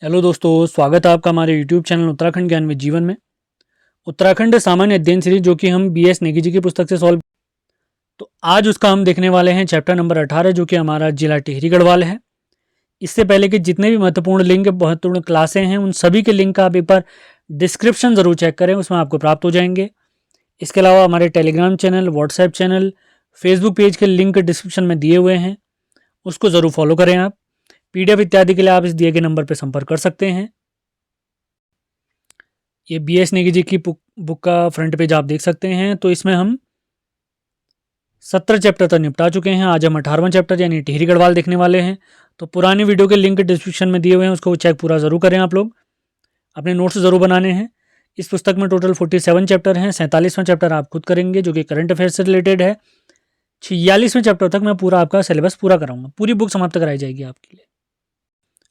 Hello दोस्तों, स्वागत है आपका हमारे यूट्यूब चैनल उत्तराखंड ज्ञान में जीवन में। उत्तराखंड सामान्य अध्ययन सीरीज जो कि हम BS नेगी जी की पुस्तक से सॉल्व। तो आज उसका हम देखने वाले हैं चैप्टर नंबर 18 जो कि हमारा जिला टिहरी गढ़वाल है। इससे पहले कि जितने भी महत्वपूर्ण लिंक महत्वपूर्ण क्लासें हैं उन सभी के लिंक का आप एक बार डिस्क्रिप्शन ज़रूर चेक करें, उसमें आपको प्राप्त हो जाएंगे। इसके अलावा हमारे Telegram channel, WhatsApp channel, Facebook page के लिंक डिस्क्रिप्शन में दिए हुए हैं, उसको ज़रूर फॉलो करें आप। PDF इत्यादि के लिए आप इस दिए गए नंबर पर संपर्क कर सकते हैं। ये BS नेगी जी की बुक का फ्रंट पेज आप देख सकते हैं। तो इसमें हम 17 चैप्टर तक निपटा चुके हैं। आज हम 18वां चैप्टर यानी टिहरी गढ़वाल देखने वाले हैं। तो पुरानी वीडियो के लिंक डिस्क्रिप्शन में दिए हुए हैं, उसको चेक पूरा ज़रूर करें। आप लोग अपने नोट्स ज़रूर बनाने हैं। इस पुस्तक में टोटल 47 चैप्टर हैं। 47वां चैप्टर आप खुद करेंगे जो कि करंट अफेयर से रिलेटेड है। 46वें चैप्टर तक मैं पूरा आपका सिलेबस पूरा कराऊंगा, पूरी बुक समाप्त कराई जाएगी आपके लिए।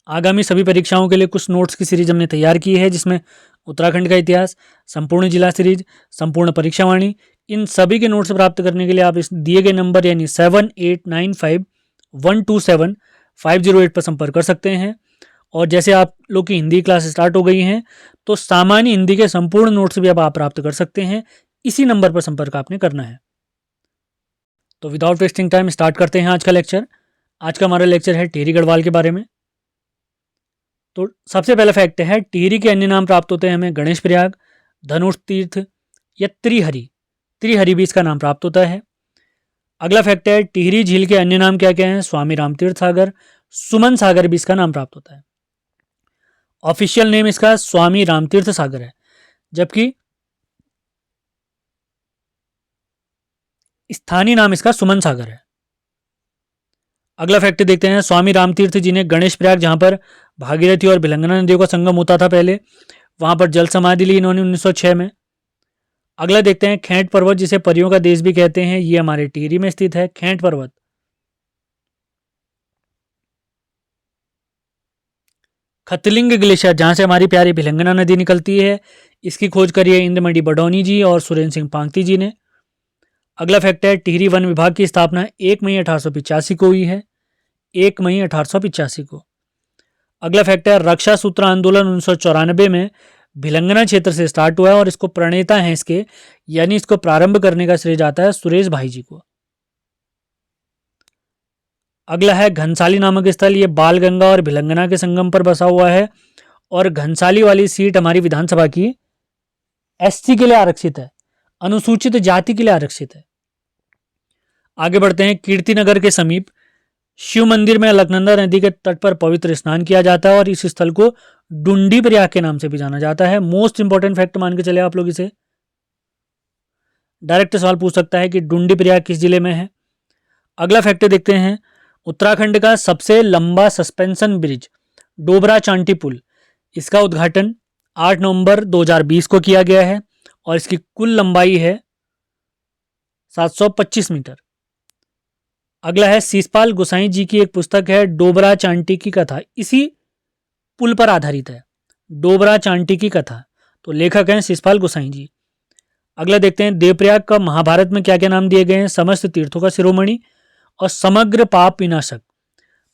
आगामी सभी परीक्षाओं के लिए कुछ नोट्स की सीरीज हमने तैयार की है, जिसमें उत्तराखंड का इतिहास, संपूर्ण जिला सीरीज, संपूर्ण परीक्षावाणी, इन सभी के नोट्स प्राप्त करने के लिए आप इस दिए गए नंबर यानी 7895127508 पर संपर्क कर सकते हैं। और जैसे आप लोग की हिंदी क्लास स्टार्ट हो गई हैं तो सामान्य हिंदी के संपूर्ण नोट्स भी अब आप प्राप्त कर सकते हैं। इसी नंबर पर संपर्क आपने करना है। तो विदाउट वेस्टिंग टाइम स्टार्ट करते हैं आज का लेक्चर। आज का हमारा लेक्चर है टिहरी गढ़वाल के बारे में। तो सबसे पहला फैक्ट है, टिहरी के अन्य नाम प्राप्त होते हैं हमें गणेश प्रयाग, धनुष तीर्थ या त्रिहरी। त्रिहरी भी इसका नाम प्राप्त होता है। अगला फैक्ट है, टिहरी झील के अन्य नाम क्या क्या हैं? स्वामी रामतीर्थ सागर, सुमन सागर भी इसका नाम प्राप्त होता है। ऑफिशियल नेम इसका स्वामी रामतीर्थ सागर है, जबकि स्थानीय नाम इसका सुमन सागर है। अगला फैक्ट देखते हैं, स्वामी रामतीर्थ जी ने गणेश प्रयाग, जहां पर भागीरथी और भिलंगना नदियों का संगम होता था पहले, वहां पर जल समाधि ली इन्होंने 1906 में। अगला देखते हैं, खेंट पर्वत जिसे परियों का देश भी कहते हैं, ये हमारे टिहरी में स्थित है। खेंट पर्वत। खतलिंग ग्लेशियर, जहां से हमारी प्यारी भिलंगना नदी निकलती है, इसकी खोज करी है इंद्रमणि बडौनी जी और सुरेंद्र सिंह पांगती जी ने। अगला फैक्ट है, टिहरी वन विभाग की स्थापना 1 मई 1885 को हुई है। 1 मई 1885 को। अगला फैक्ट है, रक्षा सूत्र आंदोलन 1994 में भिलंगना क्षेत्र से स्टार्ट हुआ है और इसको प्रणेता हैं इसके, यानी इसको प्रारंभ करने का श्रेय जाता है सुरेश भाई जी को। अगला है, घनसाली नामक स्थल, ये बालगंगा और भिलंगना के संगम पर बसा हुआ है और घनसाली वाली सीट हमारी विधानसभा की SC के लिए आरक्षित है, अनुसूचित जाति के लिए आरक्षित है। आगे बढ़ते हैं, कीर्तिनगर के समीप शिव मंदिर में अलकनंदा नदी के तट पर पवित्र स्नान किया जाता है और इस स्थल को डुंडी प्रयाग के नाम से भी जाना जाता है। मोस्ट इंपॉर्टेंट फैक्ट मान के चले आप लोग इसे। डायरेक्ट सवाल पूछ सकता है कि डुंडी प्रयाग किस जिले में है। अगला फैक्ट देखते हैं, उत्तराखंड का सबसे लंबा सस्पेंशन ब्रिज डोबरा चांटी पुल, इसका उद्घाटन 8 नवंबर 2020 को किया गया है और इसकी कुल लंबाई है 725 मीटर। अगला है, शिषपाल गोसाई जी की एक पुस्तक है डोबरा चांटी की कथा, इसी पुल पर आधारित है। डोबरा चांटी की कथा, तो लेखक हैं शिषपाल गोसाई जी। अगला देखते हैं, देवप्रयाग का महाभारत में क्या क्या नाम दिए गए हैं? समस्त तीर्थों का शिरोमणि और समग्र पाप विनाशक।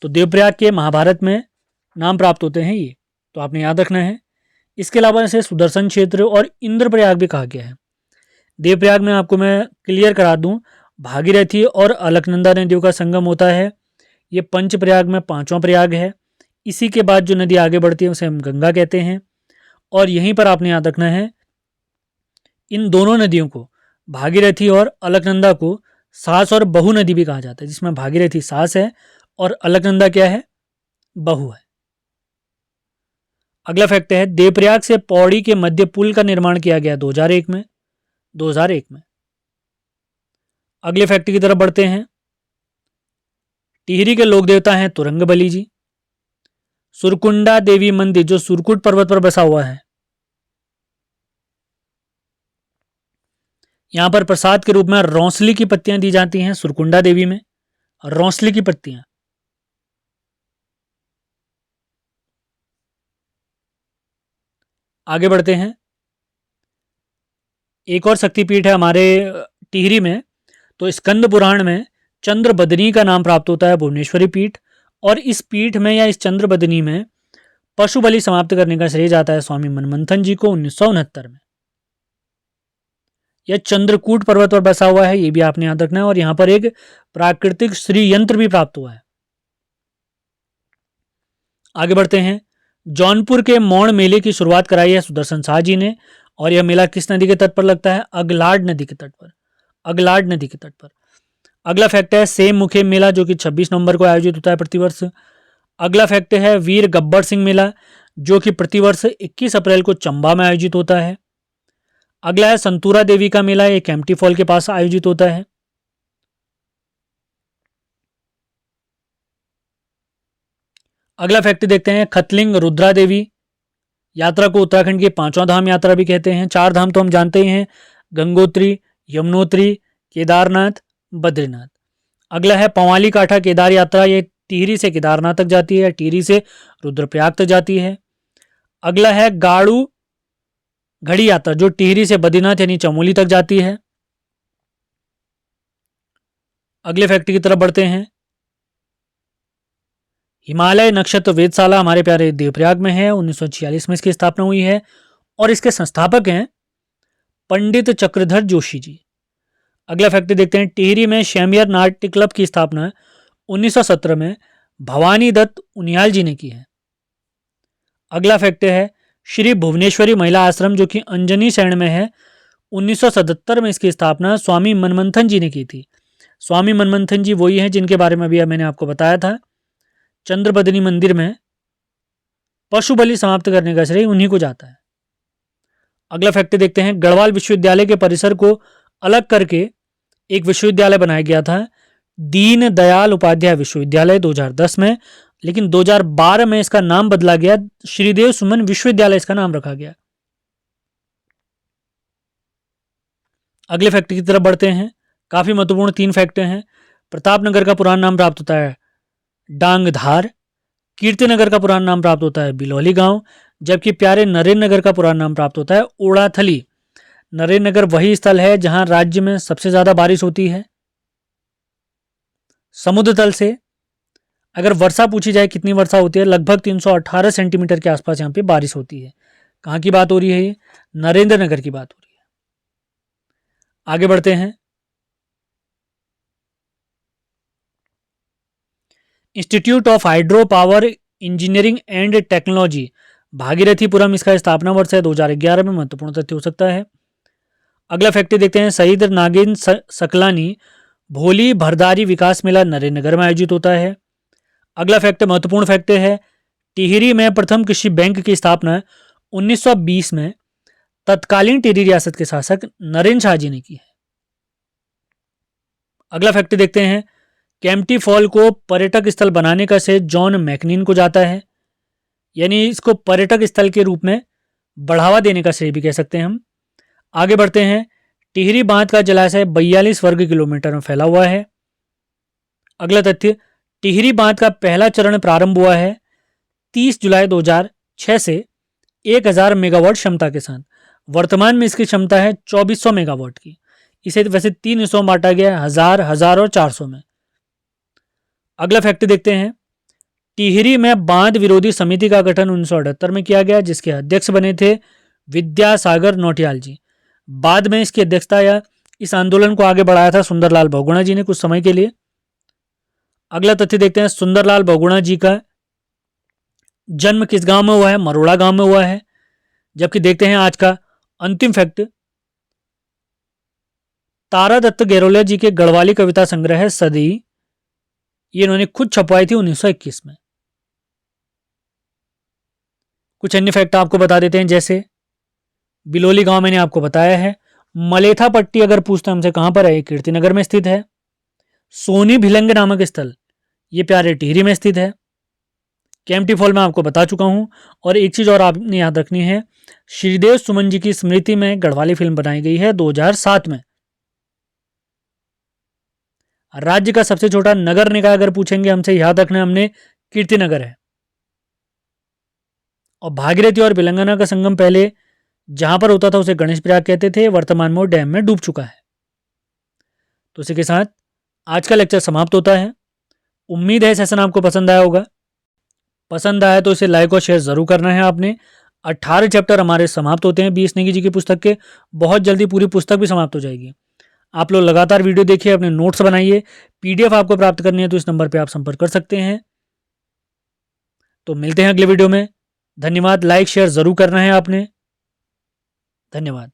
तो देवप्रयाग के महाभारत में नाम प्राप्त होते हैं ये, तो आपने याद रखना है। इसके अलावा इसे सुदर्शन क्षेत्र और इंद्रप्रयाग भी कहा गया है। देवप्रयाग में आपको मैं क्लियर करा दूं, भागीरथी और अलकनंदा नदियों का संगम होता है। ये पंचप्रयाग में 5वां प्रयाग है। इसी के बाद जो नदी आगे बढ़ती है उसे हम गंगा कहते हैं। और यहीं पर आपने याद रखना है, इन दोनों नदियों को, भागीरथी और अलकनंदा को, सास और बहु नदी भी कहा जाता है, जिसमें भागीरथी सास है और अलकनंदा क्या है? बहु है। अगला फैक्ट है, देवप्रयाग से पौड़ी के मध्य पुल का निर्माण किया गया 2001 में। 2001 में। अगले फैक्ट की तरफ बढ़ते हैं, टिहरी के लोक देवता हैं तुरंगबली जी। सुरकुंडा देवी मंदिर जो सुरकुट पर्वत पर बसा हुआ है, यहां पर प्रसाद के रूप में रौंसली की पत्तियां दी जाती हैं। सुरकुंडा देवी में रौंसली की पत्तियां। आगे बढ़ते हैं, एक और शक्तिपीठ है हमारे टिहरी में। तो स्कंद पुराण में चंद्र बदनी का नाम प्राप्त होता है भुवनेश्वरी पीठ, और इस पीठ में या इस चंद्र बदनी में पशु बलि समाप्त करने का श्रेय जाता है स्वामी मनमंथन जी को 1969 में। यह चंद्रकूट पर्वत पर बसा हुआ है, यह भी आपने याद रखना है, और यहां पर एक प्राकृतिक श्री यंत्र भी प्राप्त हुआ है। आगे बढ़ते हैं। जौनपुर के मौन मेले की शुरुआत कराई है सुदर्शन शाह जी ने, और यह मेला किस नदी के तट पर लगता है? अगलाड नदी के तट पर। अगलाड नदी के तट पर। अगला फैक्ट है सेम मुखे मेला, जो कि 26 नवंबर को आयोजित होता है प्रतिवर्ष। अगला फैक्ट है वीर गब्बर सिंह मेला, जो कि प्रतिवर्ष 21 अप्रैल को चंबा में आयोजित होता है। अगला है संतूरा देवी का मेला, ये कैंपटी फॉल के पास आयोजित होता है। अगला फैक्ट देखते हैं खतलिंग रुद्रा देवी यात्रा को उत्तराखंड की 5वां धाम यात्रा भी कहते हैं। 4 धाम तो हम जानते ही हैं, गंगोत्री, यमुनोत्री, केदारनाथ, बद्रीनाथ। अगला है पवाली काठा केदार यात्रा, ये टिहरी से केदारनाथ तक जाती है, टिहरी से रुद्रप्रयाग तक जाती है। अगला है गाड़ू घड़ी यात्रा, जो टिहरी से बद्रीनाथ यानी चमोली तक जाती है। अगले फैक्ट की तरफ बढ़ते हैं। हिमालय नक्षत्र वेधशाला हमारे प्यारे देवप्रयाग में है, 1946 में इसकी स्थापना हुई है, और इसके संस्थापक हैं पंडित चक्रधर जोशी जी। अगला फैक्ट देखते हैं टिहरी में शैमियर नाट्य क्लब की स्थापना 1917 में भवानी दत्त उनियाल जी ने की है। अगला फैक्ट है श्री भुवनेश्वरी महिला आश्रम, जो कि अंजनी शरण में है, 1977 में इसकी स्थापना स्वामी मनमंथन जी ने की थी। स्वामी मनमंथन जी वही हैं जिनके बारे में अभी मैंने आपको बताया था, चंद्रबदनी मंदिर में पशु बलि समाप्त करने का श्रेय उन्हीं को जाता है। अगला फैक्ट देखते हैं गढ़वाल विश्वविद्यालय के परिसर को अलग करके एक विश्वविद्यालय बनाया गया था, दीन दयाल उपाध्याय विश्वविद्यालय 2010 में, लेकिन 2012 में इसका नाम बदला गया, श्रीदेव सुमन विश्वविद्यालय इसका नाम रखा गया। अगले फैक्ट की तरफ बढ़ते हैं। काफी महत्वपूर्ण 3 फैक्ट हैं। प्रतापनगर का पुराना नाम प्राप्त होता है डांगधार, कीर्तिनगर का पुराना नाम प्राप्त होता है बिलौली गांव, जबकि प्यारे नरेंद्र नगर का पुराना नाम प्राप्त होता है ओड़ाथली। नरेंद्र नगर वही स्थल है जहां राज्य में सबसे ज्यादा बारिश होती है। समुद्र तल से अगर वर्षा पूछी जाए कितनी वर्षा होती है, लगभग 318 सेंटीमीटर के आसपास यहाँ पे बारिश होती है। कहाँ की बात हो रही है? ये नरेंद्र नगर की बात हो रही है। आगे बढ़ते हैं। Institute of hydro power engineering and technology Bhagirathipuram, इसका स्थापना वर्ष है 2011 में, महत्वपूर्ण तथ्य हो सकता है। अगला फैक्ट देखते हैं शहीद नागिन सकलानी भोली भरदारी विकास मेला नरेंद्र नगर में आयोजित होता है। अगला फैक्ट महत्वपूर्ण फैक्ट है टिहरी में प्रथम कृषि बैंक की स्थापना 1920 में तत्कालीन टिहरी रियासत के शासक नरेंद्र शाह जी ने की है। अगला फैक्ट देखते हैं कैंपटी फॉल को पर्यटक स्थल बनाने का श्रेय जॉन मैकनीन को जाता है, यानी इसको पर्यटक स्थल के रूप में बढ़ावा देने का श्रेय भी कह सकते हैं हम। आगे बढ़ते हैं। टिहरी बांध का जलाशय 42 वर्ग किलोमीटर में फैला हुआ है। अगला तथ्य टिहरी बांध का पहला चरण प्रारंभ हुआ है 30 जुलाई 2006 से 1000 मेगावाट क्षमता के साथ। वर्तमान में इसकी क्षमता है 2400 मेगावाट की। इसे वैसे 3 हिस्सों में बांटा गया है, 1000, 1000 और 400 में। अगला फैक्ट देखते हैं टिहरी में बांध विरोधी समिति का गठन 1978 में किया गया, जिसके अध्यक्ष बने थे विद्यासागर नौटियाल जी। बाद में इसकी अध्यक्षता या इस आंदोलन को आगे बढ़ाया था सुंदरलाल बहुगुणा जी ने कुछ समय के लिए। अगला तथ्य देखते हैं सुंदरलाल बहुगुणा जी का जन्म किस गांव में हुआ है? मरोड़ा गांव में हुआ है। जबकि देखते हैं आज का अंतिम फैक्ट, तारा दत्त गेरोलिया जी के गढ़वाली कविता संग्रह है सदी, ये इन्होंने खुद छपवाई थी 1921 में। कुछ अन्य फैक्ट आपको बता देते हैं, जैसे बिलोली गांव मैंने आपको बताया है। मलेथा पट्टी अगर पूछते हमसे कहां पर है, कीर्तिनगर में स्थित है। सोनी भिलंग नामक स्थल ये प्यारे टिहरी में स्थित है। कैंपटी फॉल में आपको बता चुका हूं। और एक चीज और आपने याद रखनी है, श्रीदेव सुमन जी की स्मृति में गढ़वाली फिल्म बनाई गई है 2007 में। राज्य का सबसे छोटा नगर निकाय अगर पूछेंगे हमसे, याद रखना हमने कीर्तिनगर है। और भागीरथी और बिलंगना का संगम पहले जहां पर होता था उसे गणेश प्रयाग कहते थे, वर्तमान में वो डैम में डूब चुका है। तो इसी के साथ आज का लेक्चर समाप्त होता है। उम्मीद है सेशन आपको पसंद आया होगा। पसंद आया तो इसे लाइक और शेयर ज़रूर करना है आपने। 18 चैप्टर हमारे समाप्त होते हैं बीएस नेगी जी की पुस्तक के। बहुत जल्दी पूरी पुस्तक भी समाप्त हो जाएगी। आप लोग लगातार वीडियो देखिए, अपने नोट्स बनाइए। पीडीएफ आपको प्राप्त करनी है तो इस नंबर पर आप संपर्क कर सकते हैं। तो मिलते हैं अगले वीडियो में। धन्यवाद। लाइक शेयर ज़रूर करना है आपने। धन्यवाद।